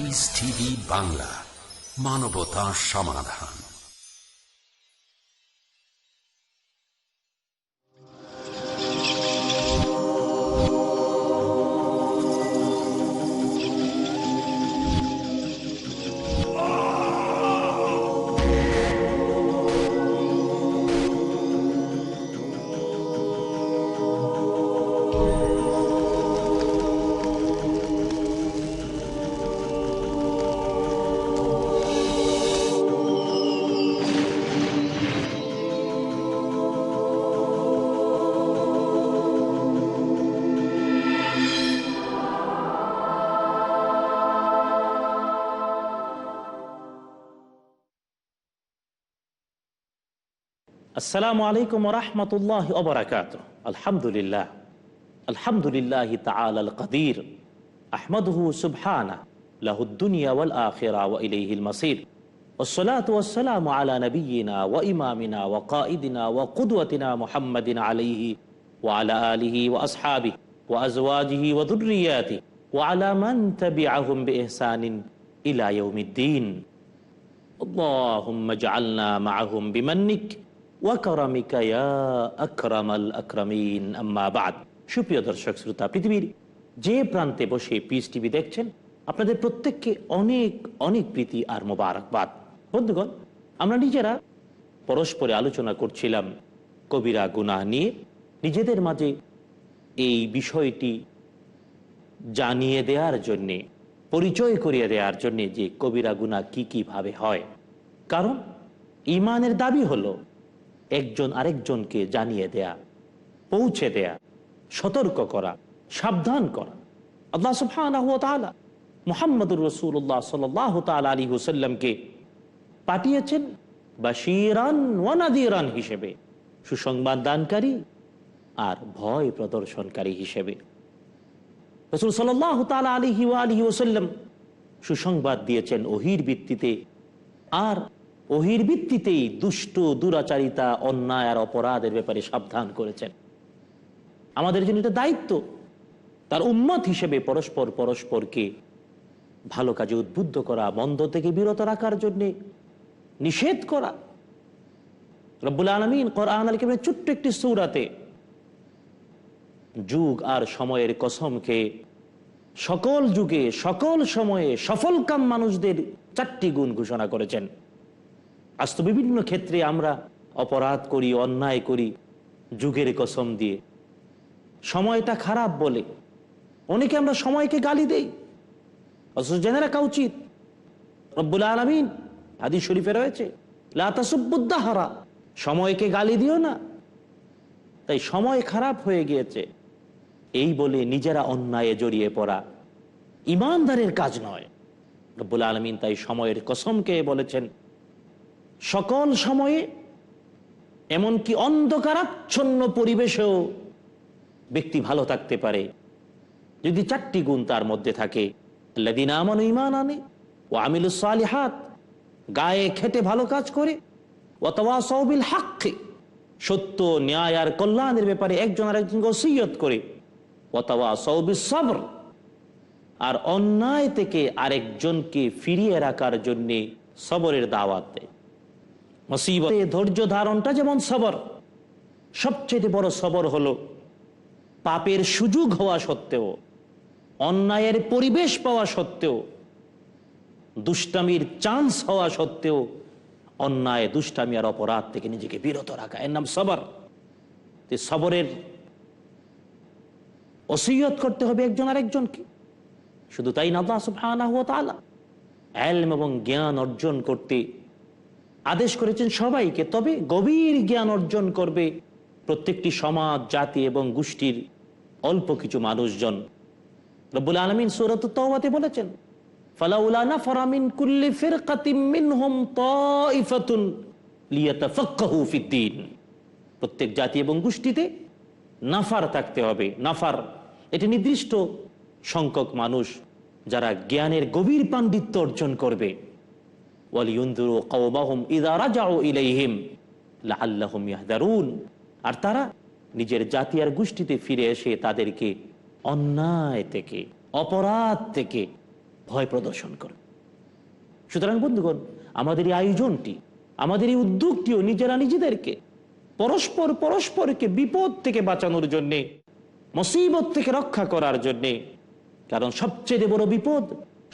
Piece TV Bangla, মানবতা সমাধান। আসসালামু আলাইকুম ওয়া রাহমাতুল্লাহি ওয়া বারাকাতুহু। আলহামদুলিল্লাহ, আলহামদুলিল্লাহি তাআলাল কাদির, আহমাদুহু সুবহানাহু, লাহুদ দুনিয়া ওয়াল আখিরা ওয়া ইলাইহিল মাসির। ওয়াসসালাতু ওয়াসসালামু আলা নাবিয়্যিনা ওয়া ইমামিনা ওয়া কায়িদিনা ওয়া কুদওয়াতিনা মুহাম্মাদিন আলাইহি ওয়া আলা আলিহি ওয়া আসহাবিহি ওয়া আজওয়াজিহি ওয়া যুররিয়াতিহি ওয়া আলা মান তাবি'আহুম বিইহসানিন ইলা ইয়াউমিদ্দিন। আল্লাহুম্মা ইজআলনা মা'আহুম বিমান্নিক ওয়াকারামিকা ইয়া আকরামাল আকরামিন, আম্মা বা'দ। সুপ্রিয় দর্শক শ্রোতা, পৃথিবীর যে প্রান্তে বসে পিস টিভি দেখছেন, আপনাদের প্রত্যেককে অনেক অনেক প্রীতি আর মোবারকবাদ। বন্ধুগণ, আমরা নিজেরা পরস্পরে আলোচনা করছিলাম কবিরা গুনাহ নিয়ে। নিজেদের মাঝে এই বিষয়টি জানিয়ে দেওয়ার জন্যে, পরিচয় করিয়ে দেওয়ার জন্যে যে কবিরা গুনাহ কি কিভাবে হয়। কারণ ঈমানের দাবি হলো একজন আরেকজনকে জানিয়ে দেয়া, পৌঁছে দেয়া, সতর্ক করা, সাবধান করা। আল্লাহ সুবহানাহু ওয়া তাআলা মুহাম্মদুর রাসূলুল্লাহ সাল্লাল্লাহু তাআলা আলাইহি ওয়াসাল্লামকে পাঠিয়েছেন বাশীরান ওয়া নাযীরান হিসেবে, সুসংবাদ দানকারী আর ভয় প্রদর্শনকারী হিসেবে। রাসূল সাল্লাল্লাহু তাআলা আলাইহি ওয়া আলিহি ওয়াসাল্লাম সুসংবাদ দিয়েছেন ওহীর ভিত্তিতে, আর ওহীর ভিত্তিতেই দুষ্ট, দুরাচারিতা, অন্যায় আর অপরাধের ব্যাপারে সাবধান করেছেন। আমাদের জন্য এটা দায়িত্ব, তার উম্মত হিসেবে পরস্পরকে ভালো কাজে উদ্বুদ্ধ করা, মন্দ থেকে বিরত রাখার জন্য নিষেধ করা। রব্বুল আলামিন কোরআন আল কারীমের ছোট্ট একটি সূরাতে যুগ আর সময়ের কসম খেয়ে সকল যুগে, সকল সময়ে সফলকাম মানুষদের 4টি গুণ ঘোষণা করেছেন। আজ তো বিভিন্ন ক্ষেত্রে আমরা অপরাধ করি, অন্যায় করি যুগের কসম দিয়ে, সময়টা খারাপ বলে অনেকে আমরা সময়কে গালি দেই। অথচ জেনে রাখা উচিত, রব্বুল আলামিন হাদিস শরীফে রয়েছে, লা তাসুব্বুদ দাহরা, সময়কে গালি দিও না। তাই সময় খারাপ হয়ে গিয়েছে এই বলে নিজেরা অন্যায়ে জড়িয়ে পড়া ঈমানদারের কাজ নয়। রব্বুল আলামিন তাই সময়ের কসমকে বলেছেন, সকল সময়ে, এমনকি অন্ধকারাচ্ছন্ন পরিবেশেও ব্যক্তি ভালো থাকতে পারে যদি 4টি গুণ তার মধ্যে থাকে। আল্লাযীনা আমানু, ঈমান আনে, ওয়া আমিলুস সালিহাত, গায়ে খেটে ভালো কাজ করে, ওয়া তাওয়াসাউ বিল হক, সত্য, ন্যায় আর কল্যাণের ব্যাপারে একজন আরেকজনকে ওসিয়ত করে, ওয়া তাওয়াসাউ বিস সবর, আর অন্যায় থেকে আরেকজনকে ফিরিয়ে রাখার জন্য সবরের দাওয়াত দেয়। মুসিবতে ধৈর্য ধারণটা যেমন সবর, সবচেয়ে বড় সবর হলো পাপের সুযোগ হওয়া সত্ত্বেও, অন্যায়ের পরিবেশ পাওয়া সত্ত্বেও, দুষ্টামির চান্স হওয়া সত্ত্বেও অন্যায়, দুষ্টামি আর অপরাধ থেকে নিজেকে বিরত রাখা, এর নাম সবর। সবরের ওসিয়ত করতে হবে একজন আরেকজনকে। শুধু তাই না, আল্লাহ সুবহানাহু ওয়া তাআলা ইলম এবং জ্ঞান অর্জন করতে আদেশ করেছেন সবাইকে, তবে গভীর জ্ঞান অর্জন করবে প্রত্যেকটি সমাজ, জাতি এবং গোষ্ঠীর অল্প কিছু মানুষজন। রব্বুল আলামিন সূরাতুত তাওবাতে বলেছেন, ফালাউলা নাফারা মিন কুল্লি ফিরকাতিন মিনহুম তাইফাতুন লিয়াতাফাক্কাহু ফিদ্দীন। প্রত্যেক জাতি এবং গোষ্ঠীতে নাফার থাকতে হবে। নাফার এটি নির্দিষ্ট সংখ্যক মানুষ যারা জ্ঞানের গভীর পাণ্ডিত্য অর্জন করবে। ওয়ালিয়ুনযিরু কওমাহুম ইযা রাজাউ ইলাইহিম লাআল্লাহুম ইয়াহদারুন, আর তারা নিজের জাতি আর গোষ্ঠীতে ফিরে এসে তাদেরকে অন্যায় থেকে, অপরাধ থেকে ভয় প্রদর্শন করে। সুতরাং বন্ধুগণ, আমাদের এই আয়োজনটি, আমাদের এই উদ্যোগটিও নিজেরা নিজেদেরকে পরস্পরকে বিপদ থেকে বাঁচানোর জন্যে, মুসিবত থেকে রক্ষা করার জন্যে। কারণ সবচেয়ে বড় বিপদ,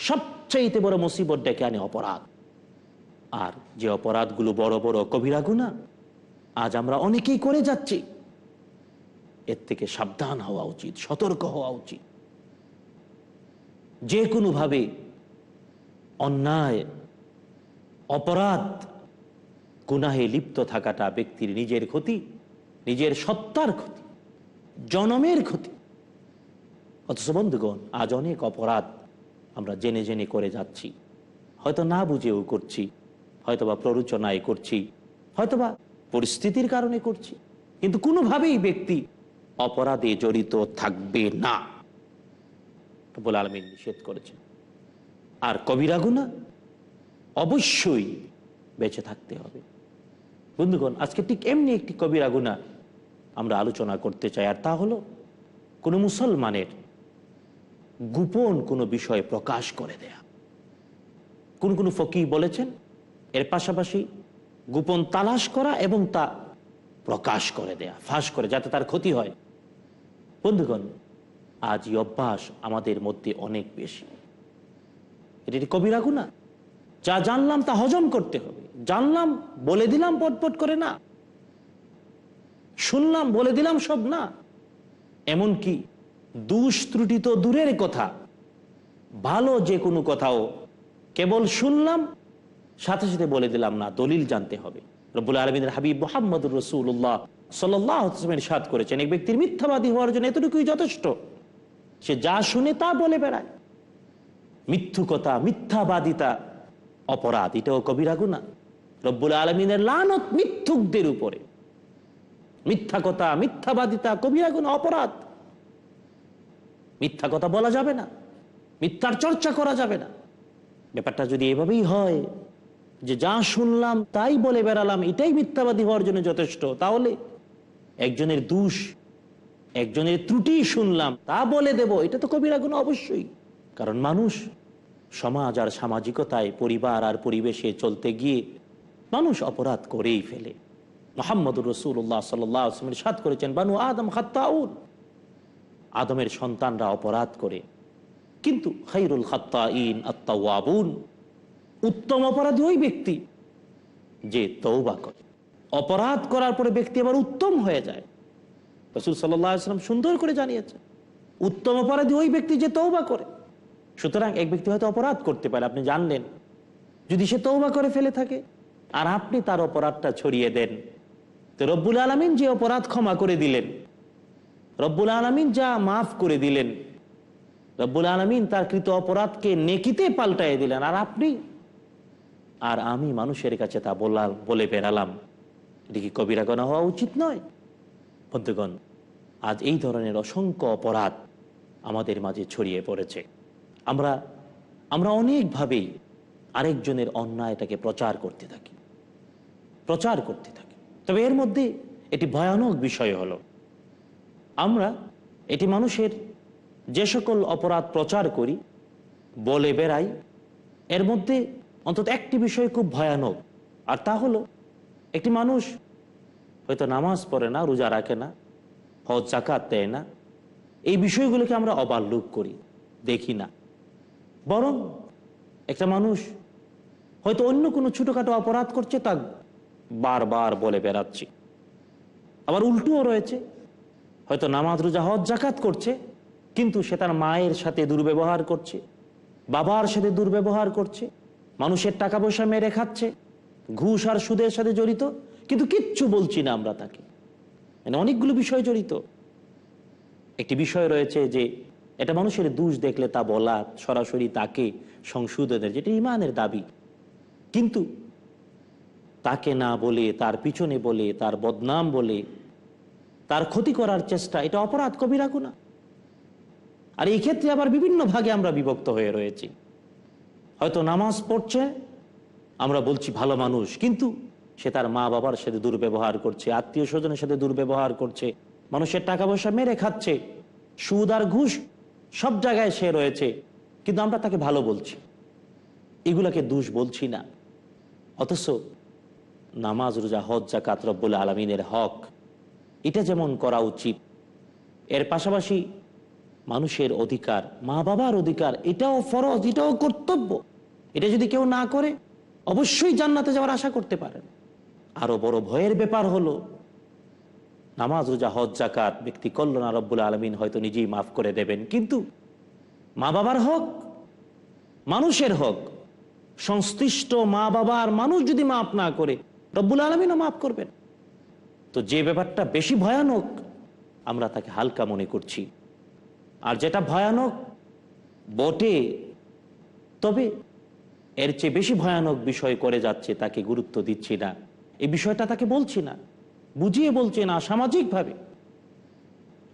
সবচেয়ে বড় মুসিবত ডেকে আনে অপরাধ। আর যে অপরাধগুলো বড় বড় কবিরা গুনাহ আজ আমরা অনেকেই করে যাচ্ছি, এর থেকে সাবধান হওয়া উচিত, সতর্ক হওয়া উচিত। যে কোনোভাবে অন্যায়, অপরাধ, গুনাহে লিপ্ত থাকাটা ব্যক্তির নিজের ক্ষতি, নিজের সত্তার ক্ষতি, জনমের ক্ষতি। অথচ বন্ধুগণ, আজ অনেক অপরাধ আমরা জেনে জেনে করে যাচ্ছি, হয়তো না বুঝেও করছি, হয়তোবা প্ররোচনায় করছি, হয়তোবা পরিস্থিতির কারণে করছি, কিন্তু কোনোভাবেই ব্যক্তি অপরাধে জড়িত থাকবে না, রব্বুল আলামিন নিষেধ করেছেন। আর কবিরা গুনাহ অবশ্যই বেঁচে থাকতে হবে। বন্ধুগণ, আজকে ঠিক এমনি একটি কবিরা গুনাহ আমরা আলোচনা করতে চাই, আর তা হলো কোনো মুসলমানের গোপন কোনো বিষয় প্রকাশ করে দেয়া। কোন ফকিহ বলেছেন এর পাশাপাশি গোপন তালাশ করা এবং তা প্রকাশ করে দেয়া, ফাঁস করে, যাতে তার ক্ষতি হয়। বন্ধুগণ, আজ এই অভ্যাস আমাদের মধ্যে অনেক বেশি। এটি কবিরা গুনাহ। যা জানলাম তা হজম করতে হবে। জানলাম বলে দিলাম পটপট করে না, শুনলাম বলে দিলাম সব না। এমনকি দোষ ত্রুটি তো দূরের কথা, ভালো যে কোনো কথাও কেবল শুনলাম সাথে সাথে বলে দিলাম না, দলিল জানতে হবে। রব্বুল আলামিনের হাবিব মুহাম্মদুর রাসূলুল্লাহ সাল্লাল্লাহু আলাইহি ওয়াসাল্লাম ইরশাদ করেছেন, এক ব্যক্তির মিথ্যাবাদী হওয়ার জন্য এতটুকুই যথেষ্ট, সে যা শুনে তা বলে বেড়ায়। মিথ্যুকতা, মিথ্যাবাদিতা অপরাধ, এটাও কবিরা গুনাহ। রব্বুল আলামিনের লানত মিথ্যুকদের উপরে। মিথ্যা কথা, মিথ্যাবাদিতা কবিরা গুনাহ, অপরাধ। মিথ্যা কথা বলা যাবে না, মিথ্যার চর্চা করা যাবে না। ব্যাপারটা যদি এভাবেই হয় যে যা শুনলাম তাই বলে বেড়ালাম, এটাই মিথ্যাবাদী হওয়ার জন্য যথেষ্ট, তাহলে একজনের দোষ, একজনের ত্রুটি শুনলাম তা বলে দেব, এটা তো কবিরা গুনাহ অবশ্যই। কারণ মানুষ সমাজ আর সামাজিকতায়, পরিবার আর পরিবেশে চলতে গিয়ে মানুষ অপরাধ করেই ফেলে। মুহাম্মদুর রাসূলুল্লাহ সাল্লাল্লাহু আলাইহি ওয়াসাল্লাম ইরশাদ করেছেন, বানু আদম খাত্তাউন, আদমের সন্তানরা অপরাধ করে, কিন্তু খায়রুল খাত্তাইন আত-তাওয়াবুন, উত্তম অপরাধী ওই ব্যক্তি যে তওবা করে। অপরাধ করার পরে ব্যক্তি আবার উত্তম হয়ে যায়। রাসূল সাল্লাল্লাহু আলাইহি ওয়াসাল্লাম সুন্দর করে জানিয়েছেন, উত্তম অপরাধী ওই ব্যক্তি যে তওবা করে। সুতরাং এক ব্যক্তি হয়তো অপরাধ করতে পারে, আপনি জানলেন, যদি সে তওবা করে ফেলে থাকে আর আপনি তার অপরাধটা ছড়িয়ে দেন, তো রব্বুল আলামিন যে অপরাধ ক্ষমা করে দিলেন, রব্বুল আলামিন যা মাফ করে দিলেন, রব্বুল আলামিন তার কৃত অপরাধকে নেকিতে পাল্টায় দিলেন, আর আপনি আর আমি মানুষের কাছে তা বলে বেড়ালাম, এটা কি কবিরা গুনাহ হওয়া উচিত নয়? বন্ধুগণ, আজ এই ধরনের অসংখ্য অপরাধ আমাদের মাঝে ছড়িয়ে পড়েছে। আমরা অনেকভাবেই আরেকজনের অন্যায়টাকে প্রচার করতে থাকি। তবে এর মধ্যে এটি ভয়ানক বিষয় হলো, আমরা এটি মানুষের যে সকল অপরাধ প্রচার করি, বলে বেড়াই, এর মধ্যে অন্তত একটি বিষয় খুব ভয়ানক, আর তা হলো একটি মানুষ হয়তো নামাজ পড়ে না, রোজা রাখে না, হজ যাকাত দেয় না, এই বিষয়গুলোকে আমরা অবলোক করি, দেখি না। বরং একটা মানুষ হয়তো অন্য কোনো ছোটখাটো অপরাধ করছে, তা বারবার বলে বেড়াচ্ছি। আবার উল্টোও রয়েছে, হয়তো নামাজ রোজা হজ যাকাত করছে, কিন্তু সে তার মায়ের সাথে দুর্ব্যবহার করছে, বাবার সাথে দুর্ব্যবহার করছে, মানুষের টাকা পয়সা মেরে খাচ্ছে, ঘুষ আর সুদের সাথে জড়িত, কিন্তু কিচ্ছু বলছি না আমরা তাকে। মানে অনেকগুলো বিষয় জড়িত। একটি বিষয় রয়েছে যে এটা মানুষের দোষ দেখলে তা বলা, সরাসরি তাকে সংশোধনের, যেটা ঈমানের দাবি, কিন্তু তাকে না বলে, তার পিছনে বলে, তার বদনাম বলে, তার ক্ষতি করার চেষ্টা, এটা অপরাধ, কবিরা গুনাহ। আর এই ক্ষেত্রে আবার বিভিন্ন ভাগে আমরা বিভক্ত হয়ে রয়েছি। হয়তো নামাজ পড়ছে, আমরা বলছি ভালো মানুষ, কিন্তু সে তার মা বাবার সাথে দুর্ব্যবহার করছে, আত্মীয় স্বজনের সাথে দুর্ব্যবহার করছে, মানুষের টাকা পয়সা মেরে খাচ্ছে, সুদ আর ঘুষ সব জায়গায় সে রয়েছে, কিন্তু আমরা তাকে ভালো বলছি, এগুলাকে দোষ বলছি না। অথচ নামাজ, রোজা, হজ, যাকাত রব্বুল আলামিনের হক, এটা যেমন করা উচিত, এর পাশাপাশি মানুষের অধিকার, মা বাবার অধিকার, এটাও ফরজ, এটাও কর্তব্য। এটা যদি কেউ না করে অবশ্যই জান্নাতে যাওয়ার আশা করতে পারেন। আরো বড় ভয়ের ব্যাপার হলো নামাজ, রোজা, হজ, যাকাত ব্যক্তি করল না, রব্বুল আলামিন হয়তো নিজেই মাফ করে দেবেন, কিন্তু মা বাবার হক, মানুষের হক, সংশ্লিষ্ট মা বাবা আর মানুষ যদি মাফ না করে, রব্বুল আলামিনও মাফ করবেন। তো যে ব্যাপারটা বেশি ভয়ানক আমরা তাকে হালকা মনে করছি, আর যেটা ভয়ানক বটে তবে এর চেয়ে বেশি ভয়ানক বিষয় করে যাচ্ছে তাকে গুরুত্ব দিচ্ছি না, এই বিষয়টা তাকে বলছি না, বুঝিয়ে বলছি না। সামাজিকভাবে,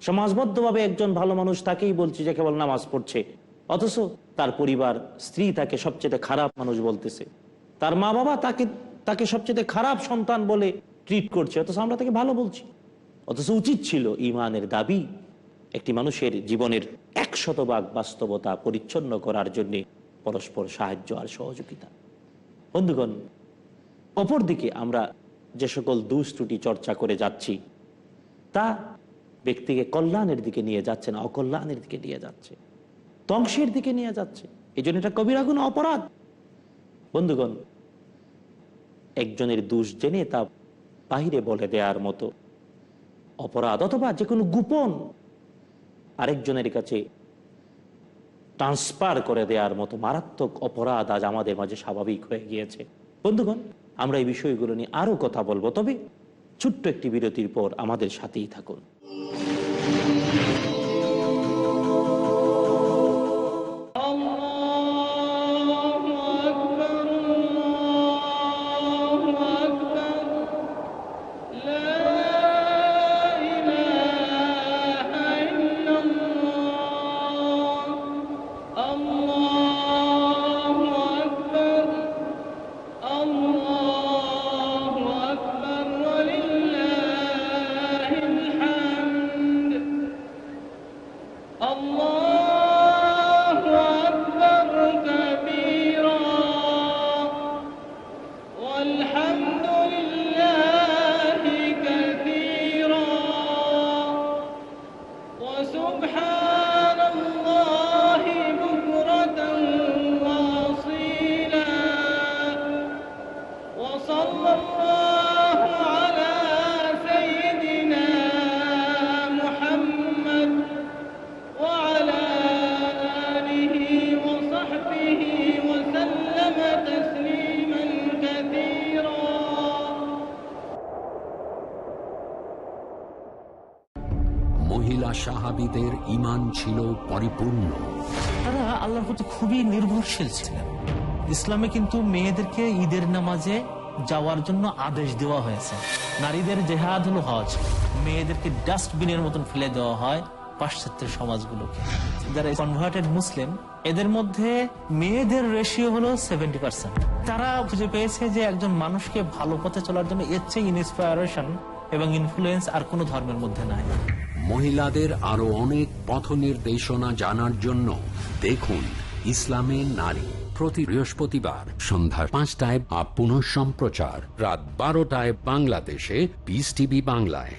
সমাজবদ্ধভাবে একজন ভালো মানুষ তাকেই বলছি যে কেবল নামাজ পড়ছে, অথচ তার পরিবার, স্ত্রী তাকে সবচেয়ে খারাপ মানুষ বলতেছে, তার মা বাবা তাকে সবচেয়ে খারাপ সন্তান বলে ট্রিট করছে, অথচ আমরা তাকে ভালো বলছি। অথচ উচিত ছিল ঈমানের দাবি একটি মানুষের জীবনের 100% বাস্তবতা পরিচ্ছন্ন করার জন্য পরস্পর সাহায্য আর সহযোগিতা। বন্ধুগণ, অপরদিকে আমরা যে সকল দোষ ত্রুটি চর্চা করে যাচ্ছি তা ব্যক্তিকে কল্যাণের দিকে নিয়ে যাচ্ছে না, অকল্যাণের দিকে নিয়ে যাচ্ছে, ধ্বংসের দিকে নিয়ে যাচ্ছে। এই জন্য এটা কবিরা গুনাহ, অপরাধ। বন্ধুগণ, একজনের দোষ জেনে তা বাহিরে বলে দেওয়ার মতো অপরাধ, অথবা যে কোনো গোপন আরেকজনের কাছে ট্রান্সফার করে দেওয়ার মতো মারাত্মক অপরাধ আজ আমাদের মাঝে স্বাভাবিক হয়ে গিয়েছে। বন্ধুগণ, আমরা এই বিষয়গুলো নিয়ে আরো কথা বলবো, তবে ছোট্ট একটি বিরতির পর আমাদের সাথেই থাকুন। মহিলা সাহাবীদের ঈমান ছিল পরিপূর্ণ। তারা আল্লাহর প্রতি খুবই নির্ভরশীল ছিলেন। ইসলামে কিন্তু মেয়েদেরকে ঈদের নামাজে যাওয়ার জন্য আদেশ দেওয়া হয়েছে। নারীদের জেহাদ হলো হজ, মেয়েদেরকে ডাস্টবিনের মতন ফেলে দেওয়া হয় পাশ্চাত্যের সমাজগুলোকে। যারা কনভার্টেড মুসলিম, এদের মধ্যে মেয়েদের রেশিও হলো 70%। তারা খুঁজে পেয়েছে যে একজন মানুষকে ভালো পথে চলার জন্য এর চেয়ে ইন্সপায়ারেশন এবং ইনফ্লুয়েন্স আর কোনো ধর্মের মধ্যে নাই। মহিলাদের আরো অনেক পথ নির্দেশনা জানার জন্য দেখুন ইসলামে নারী, প্রতি বৃহস্পতিবার সন্ধ্যা 5টায়, পুনঃ সম্প্রচার রাত 12টায় বাংলাদেশে পিস টিভি বাংলায়।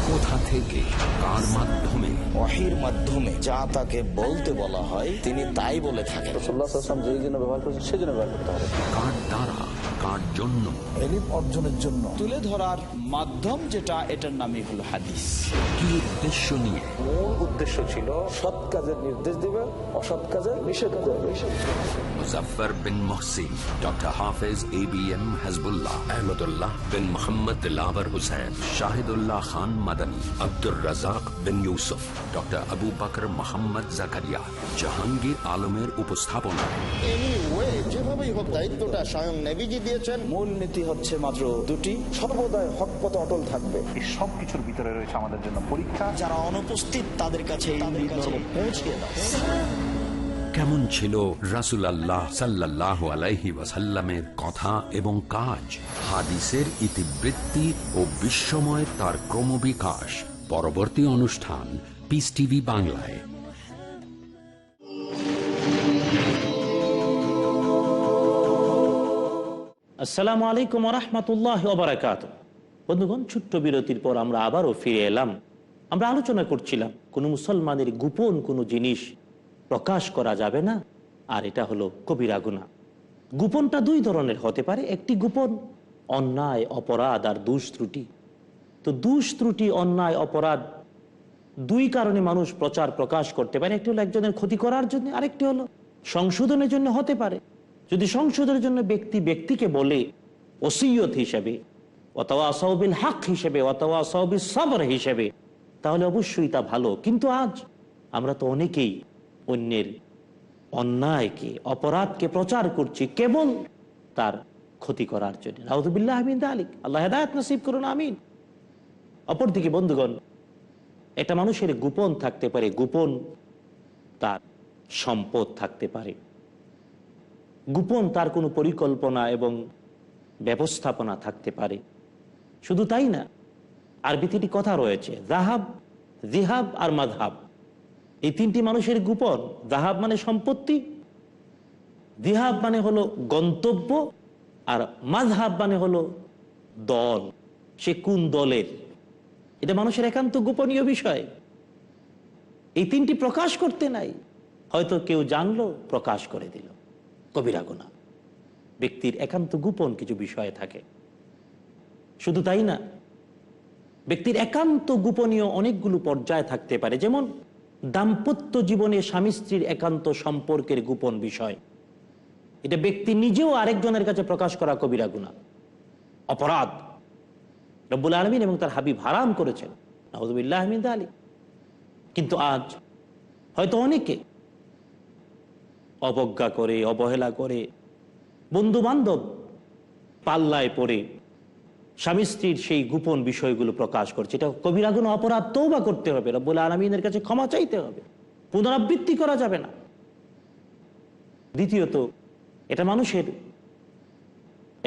কোথা থেকে, কার মাধ্যমে? ওহীর মাধ্যমে যা তাকে বলতে বলা হয় তিনি তাই বলে থাকেন। রাসূলুল্লাহ সাল্লাল্লাহু আলাইহি ওয়াসাল্লাম যেই জন্য ব্যবহার করেছেন সেই জন্য ব্যবহার করতে হবে। কার দ্বারা, কার জন্য? ইলম অর্জনের জন্য তুলে ধরার মাধ্যম যেটা, এটার নামই হলো হাদিস। কি উদ্দেশ্য নিয়ে? মূল উদ্দেশ্য ছিল সৎ কাজের নির্দেশ দিবে, অসৎ কাজের নিষেধ করবে। মুজাফফর বিন মুহসিন, ডক্টর হাফেজ ABM হাসবুল্লাহ, আহমদুল্লাহ বিন মোহাম্মদ দিলাওয়ার হোসেন, শাহিদুল্লাহ খান মাদানী, আব্দুর রাজাক বিন ইউসুফ, ডক্টর আবু বকর মোহাম্মদ জাকারিয়া, জাহাঙ্গীর আলমের উপস্থাপনা। যেভাবেই হোক দায়িত্বটা স্বয়ং নবীজি দিয়েছেন। মূল নীতি হচ্ছে মাত্র দুটি: সর্বদাই হক পথে অটল থাকবে। এই সবকিছুর ভিতরে রয়েছে আমাদের জন্য পরীক্ষা। যারা অনুপস্থিত তাদের কাছে পৌঁছে দাও। কেমন ছিল রাসূলুল্লাহ সাল্লাল্লাহু আলাইহি ওয়াসাল্লামের কথা এবং কাজ? হাদিসের ইতিবৃত্তি ও বিশ্বময় তার ক্রমবিকাশ। পরবর্তী অনুষ্ঠান পিস টিভি বাংলায়। আসসালামু আলাইকুম ওয়া রাহমাতুল্লাহি ওয়া বারাকাতুহু। বন্ধুগণ, ছোট্ট বিরতির পর আমরা আবারও ফিরে এলাম। আমরা আলোচনা করছিলাম কোনো মুসলমানের গোপন কোনো জিনিস প্রকাশ করা যাবে না, আর এটা হলো কবিরা গুনাহ। গোপনটা দুই ধরনের হতে পারে। একটি গোপন অন্যায়, অপরাধ আর দোষ ত্রুটি। তো দোষ ত্রুটি, অন্যায়, অপরাধ দুই কারণে মানুষ প্রচার প্রকাশ করতে পারে। একটি হলো একজনের ক্ষতি করার জন্য, আরেকটি হলো সংশোধনের জন্য হতে পারে। যদি সংশোধনের জন্য ব্যক্তি ব্যক্তিকে বলে ওসিয়ত হিসেবে, ওয়াতাওয়াসাউ বিল হক হিসেবে, ওয়াতাওয়াসাউ বিস সবর হিসেবে, তাহলে অবশ্যই তা ভালো। কিন্তু আজ আমরা তো অনেকেই অন্যের অন্যায়কে, অপরাধকে প্রচার করছি কেবল তার ক্ষতি করার জন্য। নাউযুবিল্লাহি মিন যালিক। আল্লাহ হেদায়েত নসিব করুন, আমিন। অপরদিকে বন্ধুগণ, একটা মানুষের গোপন থাকতে পারে, গোপন তার সম্পদ থাকতে পারে, গোপন তার কোনো পরিকল্পনা এবং ব্যবস্থাপনা থাকতে পারে। শুধু তাই না, আরবিতে একটি কথা রয়েছে, যাহাব, জিহাব আর মাযহাব। এই তিনটি মানুষের গোপন। যাহাব মানে সম্পত্তি, জিহাব মানে হলো গন্তব্য, আর মাযহাব মানে হলো দল। সে কোন দলের, এটা মানুষের একান্ত গোপনীয় বিষয়। এই তিনটি প্রকাশ করতে নাই। হয়তো কেউ জানলো, প্রকাশ করে দিল, কবিরা গুনাহ। ব্যক্তির একান্ত গোপন কিছু বিষয় থাকে। শুধু তাই না, ব্যক্তির একান্ত গোপনীয় অনেকগুলো পর্যায় থাকতে পারে। যেমন দাম্পত্য জীবনে স্বামী স্ত্রীর একান্ত সম্পর্কের গোপন বিষয়, এটা ব্যক্তি নিজেও আরেকজনের কাছে প্রকাশ করা কবিরা গুনাহ, অপরাধ। রব্বুল আলামিন এবং তার হাবিব হারাম করেছেন। নাউযুবিল্লাহি মিন যালিক। কিন্তু আজ হয়তো অনেকে অবজ্ঞা করে, অবহেলা করে, বন্ধু বান্ধব পাল্লায় পড়ে স্বামী স্ত্রীর সেই গোপন বিষয়গুলো প্রকাশ করছে। এটা কবিরা গুনাহ, অপরাধ। তওবা করতে হবে, রব্বুল আলামিনের কাছে ক্ষমা চাইতে হবে, পুনরাবৃত্তি করা যাবে না। দ্বিতীয়ত, এটা মানুষের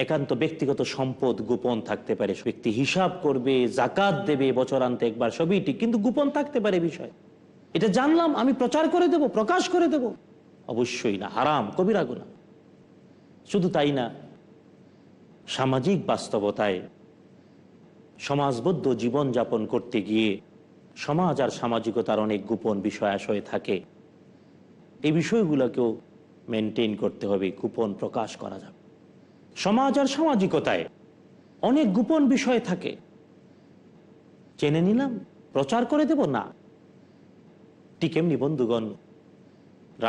একান্ত ব্যক্তিগত সম্পদ গোপন থাকতে পারে। ব্যক্তি হিসাব করবে, যাকাত দেবে বছরান্তে একবার, সবই ঠিক, কিন্তু গোপন থাকতে পারে বিষয়। এটা জানলাম, আমি প্রচার করে দেব, প্রকাশ করে দেব, অবশ্যই না, হারাম, কবিরা গুনাহ। শুধু তাই না, সামাজিক বাস্তবতায় সমাজবদ্ধ জীবন যাপন করতে গিয়ে সমাজ আর সামাজিকতার অনেক গোপন বিষয় আশয় থাকে। এই বিষয়গুলোকেও মেনটেন করতে হবে, গোপন প্রকাশ করা যাবে। সমাজ আর সামাজিকতায় অনেক গোপন বিষয় থাকে, জেনে নিলাম, প্রচার করে দেব না। ঠিক এমনি বন্ধুগণ,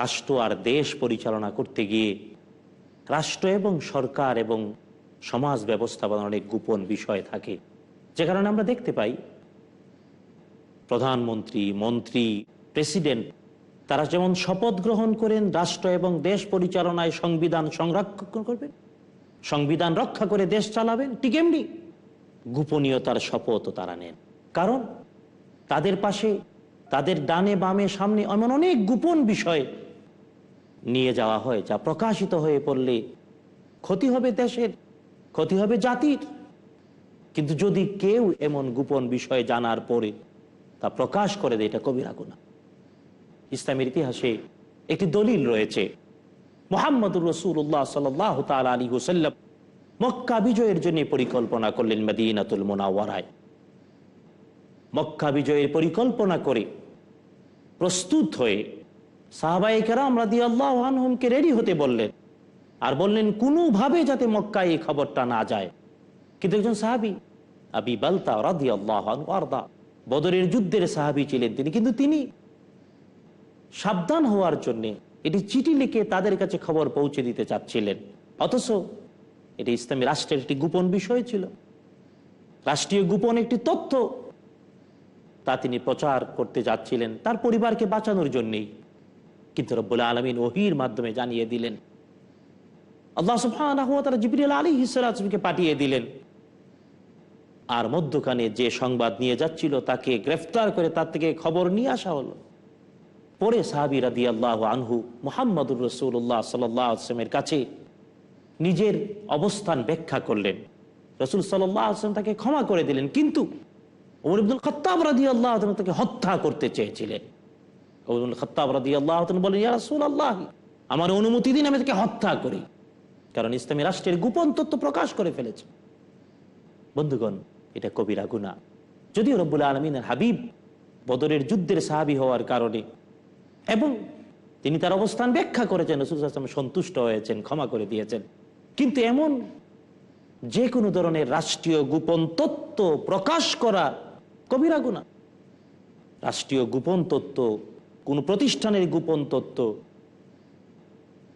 রাষ্ট্র আর দেশ পরিচালনা করতে গিয়ে রাষ্ট্র এবং সরকার এবং সমাজ ব্যবস্থাপনার অনেক গোপন বিষয় থাকে, যে কারণে আমরা দেখতে পাই প্রধানমন্ত্রী, মন্ত্রী, প্রেসিডেন্ট, তারা যেমন শপথ গ্রহণ করেন রাষ্ট্র এবং দেশ পরিচালনায় সংবিধান সংরক্ষণ করবেন, সংবিধান রক্ষা করে দেশ চালাবেন, ঠিক এমনি গোপনীয়তার শপথও তারা নেন। কারণ তাদের পাশে, তাদের ডানে বামে সামনে এমন অনেক গোপন বিষয় নিয়ে যাওয়া হয়, যা প্রকাশিত হয়ে পড়লে ক্ষতি হবে দেশের, ক্ষতি হবে জাতির। কিন্তু যদি কেউ এমন গোপন বিষয় জানার পরে তা প্রকাশ করে দেয়, এটা কবিরা গুনাহ। ইসলামের ইতিহাসে একটি দলিল রয়েছে। মুহাম্মদুর রাসূলুল্লাহ সাল্লাল্লাহু তাআলা আলাইহি ওয়াসাল্লাম মক্কা বিজয়ের জন্য পরিকল্পনা করলেন মদিনাতুল মুনাওয়ারায়। মক্কা বিজয়ের পরিকল্পনা করে প্রস্তুত হয়ে সাহাবায়ে কেরাম রাদিয়াল্লাহু আনহুমকে রেডি হতে বললেন, আর বললেন কোনোভাবে যাতে মক্কায় এই খবরটা না যায়। কিন্তু একজন সাহাবী, আবি বালতা রাদিয়াল্লাহু আনহু আরদা, বদরের যুদ্ধের সাহাবী ছিলেন তিনি, কিন্তু তিনি সাবধান হওয়ার জন্য এটি চিঠি লিখে তাদের কাছে খবর পৌঁছে দিতে চাচ্ছিলেন। অথচ এটি ইসলামী রাষ্ট্রের একটি গোপন বিষয় ছিল, রাষ্ট্রীয় গোপন একটি তথ্য, তা তিনি প্রচার করতে যাচ্ছিলেন তার পরিবারকে বাঁচানোর জন্যই। কিন্তু রব্বুল আলামিন ওহীর মাধ্যমে জানিয়ে দিলেন, আল্লাহ সুবহানাহু ওয়া তাআলা জিবরিল আলাইহিস সালামকে পাঠিয়ে দিলেন, আর মধ্যখানে যে সংবাদ নিয়ে যাচ্ছিল তাকে গ্রেফতার করে তার থেকে খবর নিয়ে আসা হলো। পরে সাহাবী রাদিয়াল্লাহু আনহু মুহাম্মদুর রাসূলুল্লাহ সাল্লাল্লাহু আলাইহি ওয়াসাল্লামের কাছে নিজের অবস্থান ব্যাখ্যা করলেন। রাসূল সাল্লাল্লাহু আলাইহি ওয়াসাল্লাম তাকে ক্ষমা করে দিলেন, কিন্তু ওমর ইবনুল খাত্তাব রাদিয়াল্লাহু আনহু তাকে হত্যা করতে চেয়েছিলেন। ওমর ইবনুল খাত্তাব রাদিয়াল্লাহু আনহু বলেন, ইয়া রাসূলুল্লাহ, আমার অনুমতি দিন, আমি তাকে হত্যা করি। কারণ ইসলামী রাষ্ট্রের গোপন তথ্য প্রকাশ করে ফেলেছে। বন্ধুগণ, এটা কবিরা গুনাহ। যদিও রব্বুল আলামিনের হাবিব বদরের যুদ্ধের সাহাবী হওয়ার কারণে এবং তিনি তার অবস্থান ব্যাখ্যা করেছেন, রাসূল সাল্লাল্লাহু আলাইহি ওয়াসাল্লাম সন্তুষ্ট হয়েছেন, ক্ষমা করে দিয়েছেন। কিন্তু এমন যে কোনো ধরনের রাষ্ট্রীয় গোপন তথ্য প্রকাশ করা কবিরা গুনাহ। রাষ্ট্রীয় গোপন তথ্য, কোন প্রতিষ্ঠানের গোপন তথ্য,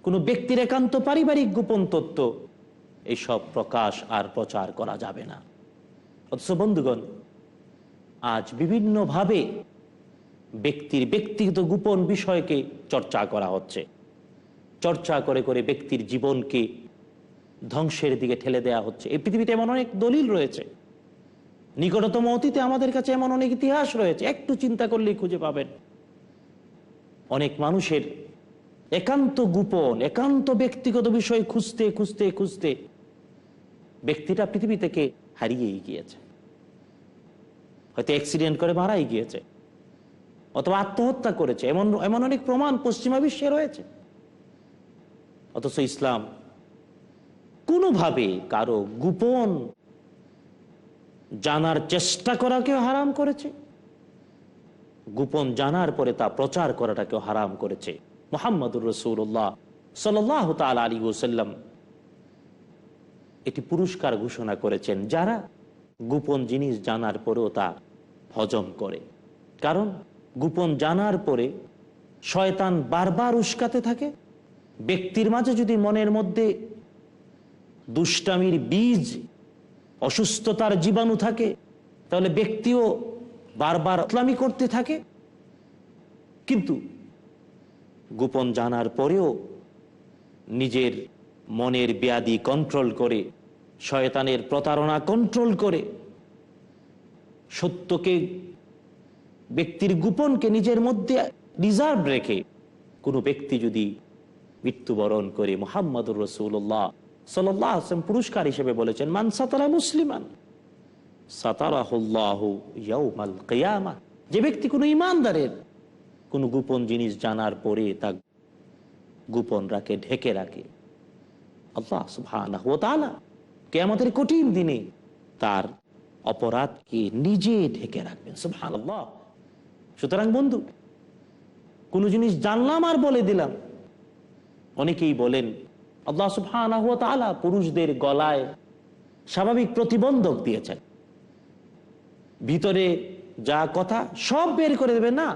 কোন ব্যক্তির একান্ত পারিবারিক গোপন তথ্য, এইসব প্রকাশ আর প্রচার করা যাবে না। অথচ বন্ধুগণ, আজ বিভিন্নভাবে ব্যক্তির ব্যক্তিগত গোপন বিষয়কে চর্চা করা হচ্ছে। চর্চা করে করে ব্যক্তির জীবনকে ধ্বংসের দিকে ঠেলে দেওয়া হচ্ছে। এই পৃথিবীতে এমন অনেক দলিল রয়েছে, নিকটতম অতীতে আমাদের কাছে এমন অনেক ইতিহাস রয়েছে, একটু চিন্তা করলেই খুঁজে পাবেন। অনেক মানুষের একান্ত গোপন, একান্ত ব্যক্তিগত বিষয় খুঁজতে খুঁজতে খুঁজতে ব্যক্তিটা পৃথিবী থেকে হারিয়েই গিয়েছে। হয়তো অ্যাক্সিডেন্ট করে মারাই গিয়েছে, অথবা আত্মহত্যা করেছে। এমন এমন অনেক প্রমাণ পশ্চিমা বিশ্বে রয়েছে। অথচ ইসলাম কোনোভাবে কারো গোপন জানার চেষ্টা করাকেও হারাম করেছে, গোপন জানার পরে তা প্রচার করাটাকেও হারাম করেছে। মুহাম্মদুর রাসূলুল্লাহ সাল্লাল্লাহু তাআলা আলাইহি ওয়াসাল্লাম এটি পুরস্কার ঘোষণা করেছেন যারা গোপন জিনিস জানার পরেও তা হজম করে। কারণ গোপন জানার পরে শয়তান বারবার উস্কাতে থাকে। ব্যক্তির মাঝে যদি মনের মধ্যে দুষ্টামির বীজ, অসুস্থতার জীবাণু থাকে, তাহলে ব্যক্তিও বারবার ইসলামি করতে থাকে। কিন্তু গোপন জানার পরেও নিজের মনের ব্যাধি কন্ট্রোল করে, শয়তানের প্রতারণা কন্ট্রোল করে, সত্যকে, ব্যক্তির গোপনকে নিজের মধ্যে রিজার্ভ রেখে কোনো ব্যক্তি যদি মৃত্যুবরণ করে, মুহাম্মদুর রাসূলুল্লাহ সাল্লাল্লাহু আলাইহি ওয়াসাল্লাম পুরস্কার হিসেবে বলেছেন, মান সাতারা মুসলিমান সাতারাহুল্লাহু ইয়াউমাল কিয়ামাহ। যে ব্যক্তি কোনো ঈমানদারের কোনো গোপন জিনিস জানার পরে তা গোপন রাখে, ঢেকে রাখে, আল্লাহ সুবহানাহু ওয়া তাআলা কিয়ামতের কঠিন দিনে তার অপরাধকে নিজে ঢেকে রাখবেন। সুবহানাল্লাহ। সুতরাং বন্ধু, কোনো জিনিস জানলাম আর বলে দিলাম। অনেকেই বলেন আল্লাহ সুবহানাহু ওয়া তাআলা পুরুষদের গলায় স্বাভাবিক প্রতিবন্ধক দিয়েছেন, ভিতরে যা কথা সব বের করে দেবে না,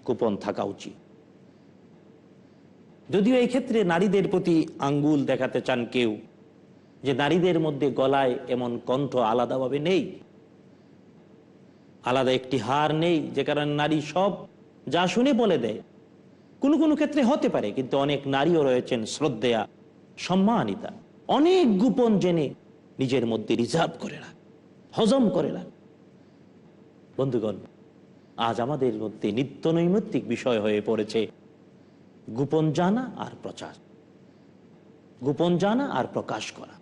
গোপন থাকা উচিত। যদিও এই ক্ষেত্রে নারীদের প্রতি আঙ্গুল দেখাতে চান কেউ, যে নারীদের মধ্যে গলায় এমন কণ্ঠ আলাদাভাবে নেই, আলাদা একটি হার নেই, যে কারণে নারী সব যা শুনে বলে দেয়। কোনো কোনো ক্ষেত্রে হতে পারে, কিন্তু অনেক নারীও রয়েছেন শ্রদ্ধেয়া, সম্মানিতা, অনেক গোপন জেনে নিজের মধ্যে রিজার্ভ করে রাখ, হজম করে রাখ। বন্ধুগণ, আজ আমাদের মধ্যে নিত্য নৈমিত্তিক বিষয় হয়ে পড়েছে গোপন জানা আর প্রচার, গোপন জানা আর প্রকাশ করা।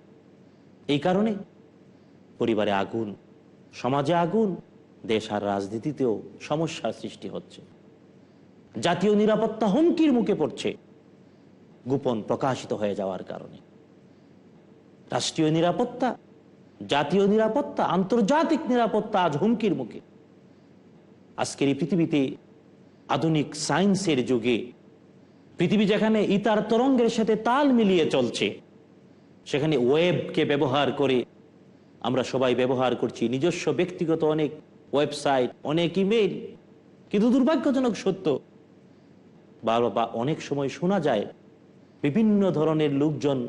এই কারণে পরিবারে আগুন, সমাজে আগুন, দেশ আর রাজনীতিতেও সমস্যার সৃষ্টি হচ্ছে। জাতীয় নিরাপত্তা হুমকির মুখে পড়ছে গোপন প্রকাশিত হয়ে যাওয়ার কারণে। রাষ্ট্রীয় নিরাপত্তা, জাতীয় নিরাপত্তা, আন্তর্জাতিক নিরাপত্তা আজ হুমকির মুখে। আজকের এই পৃথিবীতে আধুনিক সায়েন্সের যুগে পৃথিবী যেখানে ইতার তরঙ্গের সাথে তাল মিলিয়ে চলছে, সেখানে ওয়েবকে ব্যবহার করে আমরা সবাই ব্যবহার করছি নিজস্ব ব্যক্তিগত অনেক ওয়েবসাইট, অনেক ইমেইল। কিন্তু দুর্ভাগ্যজনক সত্য, বা অনেক সময় শোনা যায় বিভিন্ন ধরনের লোকজন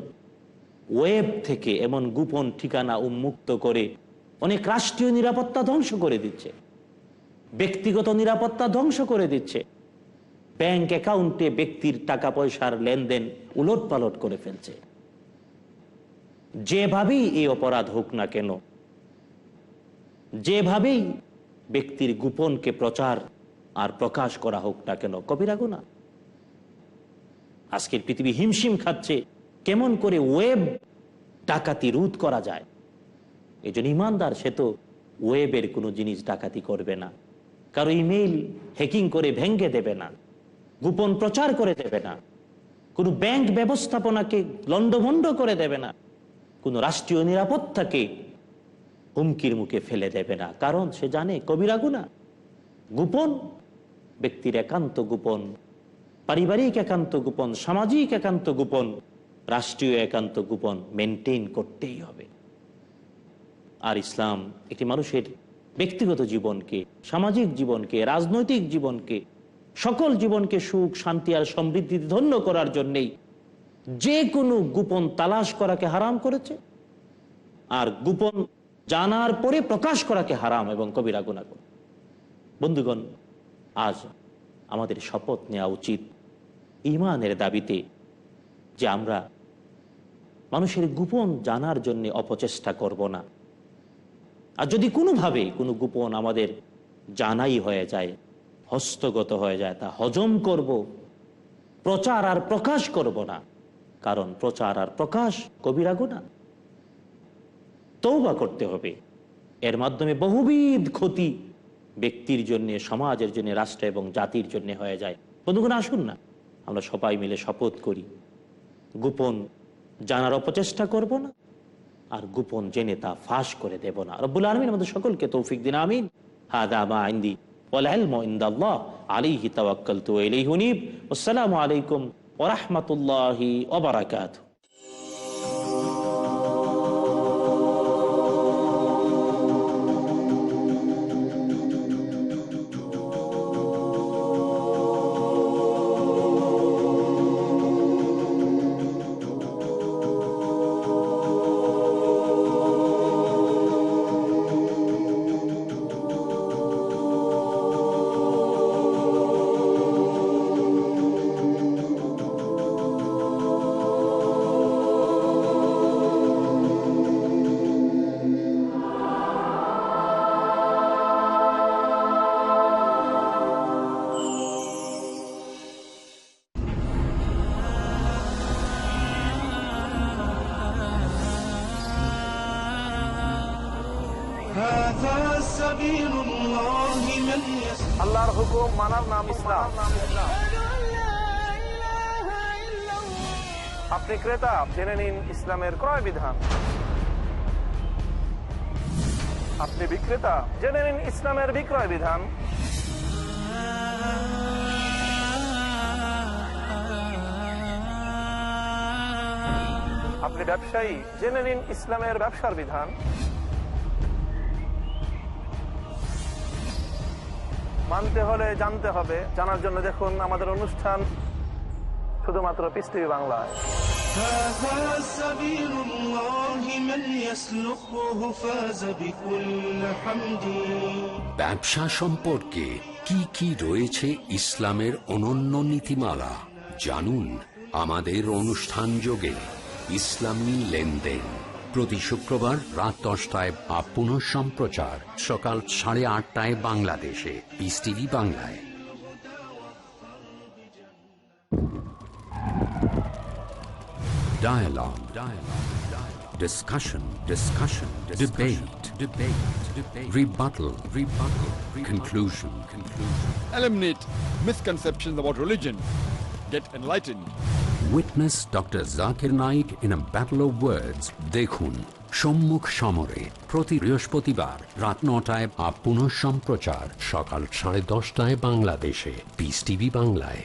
ওয়েব থেকে এমন গোপন ঠিকানা উন্মুক্ত করে অনেক রাষ্ট্রীয় নিরাপত্তা ধ্বংস করে দিচ্ছে, ব্যক্তিগত নিরাপত্তা ধ্বংস করে দিচ্ছে, ব্যাংক অ্যাকাউন্টে ব্যক্তির টাকা পয়সার লেনদেন উলটপালট করে ফেলছে। যেভাবেই এই অপরাধ হোক না কেন, যেভাবেই ব্যক্তির গোপনকে প্রচার আর প্রকাশ করা হোক না কেন, কবিরা গুনাহ। আজকের পৃথিবী হিমশিম খাচ্ছে কেমন করে ওয়েব ডাকাতি রোধ করা যায়। এই জন্য ইমানদার সে তো ওয়েবের কোনো জিনিস ডাকাতি করবে না, কারো ইমেইল হ্যাকিং করে ভেঙে দেবে না, গোপন প্রচার করে দেবে না। কোনো ব্যাংক ব্যবস্থাপনাকে লণ্ডভণ্ড করে দেবে না, কোনো রাষ্ট্রীয় নিরাপত্তাকে হুমকির মুখে ফেলে দেবে না। কারণ সে জানে কবিরা গুনাহ, গোপন, ব্যক্তির একান্ত গোপন, পারিবারিক একান্ত গোপন, সামাজিক একান্ত গোপন, রাষ্ট্রীয় একান্ত গোপন মেনটেন করতেই হবে। আর ইসলাম একটি মানুষের ব্যক্তিগত জীবনকে, সামাজিক জীবনকে, রাজনৈতিক জীবনকে, সকল জীবনকে সুখ, শান্তি আর সমৃদ্ধিতে ধন্য করার জন্যেই যে কোনো গোপন তালাশ করাকে হারাম করেছে, আর গোপন জানার পরে প্রকাশ করাকে হারাম এবং কবিরা গুনাহ করে। বন্ধুগণ, আজ আমাদের শপথ নেওয়া উচিত ঈমানের দাবিতে যে আমরা মানুষের গোপন জানার জন্য অপচেষ্টা করব না। আর যদি কোনোভাবে কোনো গোপন আমাদের জানাই হয়ে যায়, হস্তগত হয়ে যায়, তা হজম করব, প্রচার আর প্রকাশ করব না। কারণ প্রচার আর প্রকাশ কবিরা গুনাহ। তওবা করতে হবে। এর মাধ্যমে বহুবিধ ক্ষতি ব্যক্তির জন্য, সমাজের জন্য, রাষ্ট্র এবং জাতির জন্য হয়ে যায়। বন্ধুগণ, আসুন না আমরা সবাই মিলে শপথ করি গোপন জানার অপচেষ্টা করব না, আর গোপন জেনে তা ফাঁস করে দেব না। রব্বুল আলামিন আমাদের সকলকে তৌফিক দিন, আমিন। হাদা মা ইনদি ওয়াল ইলমু ইনদাল্লাহ আলাইহি তাওয়াক্কালতু ওয়া ইলাইহি উনীব। আসসালামু আলাইকুম ওয়া রাহমাতুল্লাহি ওয়া বারাকাতুহু। আল্লাহর হুকুম মানার নাম ইসলাম। আপনি ক্রেতা, জেনে নিন ইসলামের ক্রয় বিধান। আপনি বিক্রেতা, জেনে নিন ইসলামের বিক্রয় বিধান। আপনি ব্যবসায়ী, জেনে নিন ইসলামের ব্যবসার বিধান। মানতে হলে জানতে হবে, জানার জন্য দেখুন আমাদের অনুষ্ঠান শুধুমাত্র পিস টিভি বাংলায়। ব্যবসা সম্পর্কে কি কি রয়েছে ইসলামের অনন্য নীতিমালা জানুন আমাদের অনুষ্ঠান যোগে ইসলামী লেনদেন, প্রতি শুক্রবার রাত 10টায় পুনঃ সম্প্রচার সকাল 8:30 বাংলাদেশে পিস টিভি বাংলায়। Dialogue. Discussion. Debate. Rebuttal. Conclusion. Eliminate misconceptions about religion. Get enlightened. Witness Dr. Zakir Naik in a battle of words. দেখুন সম্মুখ সমরে প্রতি বৃহস্পতিবার রাত 9টায় পুনঃ সম্প্রচার সকাল 10:30 বাংলাদেশে পিস টিভি বাংলায়।